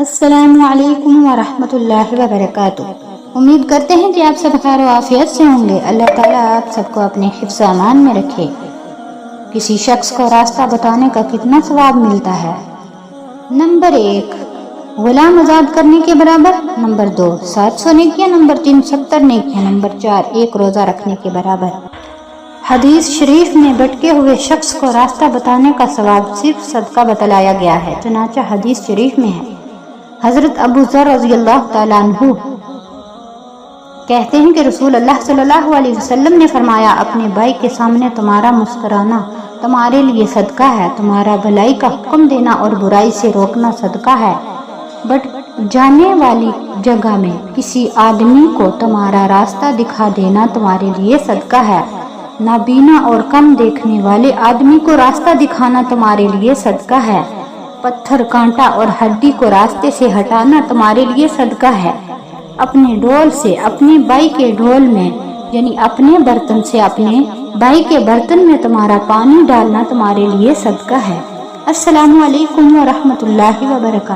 السلام علیکم ورحمۃ اللہ وبرکاتہ۔ امید کرتے ہیں کہ آپ سب خیر و عافیت سے ہوں گے۔ اللہ تعالیٰ آپ سب کو اپنے حفظ و امان میں رکھے۔ کسی شخص کو راستہ بتانے کا کتنا ثواب ملتا ہے؟ نمبر 1، غلام آزاد کرنے کے برابر۔ نمبر 2، 700 نیکیاں۔ نمبر 3، 70 نیکیاں۔ نمبر 4، 1 روزہ رکھنے کے برابر۔ حدیث شریف میں بھٹکے ہوئے شخص کو راستہ بتانے کا ثواب صرف صدقہ بتلایا گیا ہے، چنانچہ حدیث شریف میں ہے۔ حضرت ابو ذر رضی اللہ تعالیٰ عنہ کہتے ہیں کہ رسول اللہ صلی اللہ علیہ وسلم نے فرمایا، اپنے بھائی کے سامنے تمہارا مسکرانا تمہارے لیے صدقہ ہے، تمہارا بھلائی کا حکم دینا اور برائی سے روکنا صدقہ ہے، بٹ جانے والی جگہ میں کسی آدمی کو تمہارا راستہ دکھا دینا تمہارے لیے صدقہ ہے، نابینا اور کم دیکھنے والے آدمی کو راستہ دکھانا تمہارے لیے صدقہ ہے، پتھر، کانٹا اور ہڈی کو راستے سے ہٹانا تمہارے لیے صدقہ ہے، اپنے ڈول سے اپنے بھائی کے ڈول میں یعنی اپنے برتن سے اپنے بھائی کے برتن میں تمہارا پانی ڈالنا تمہارے لیے صدقہ ہے۔ السلام علیکم ورحمۃ اللہ وبرکاتہ۔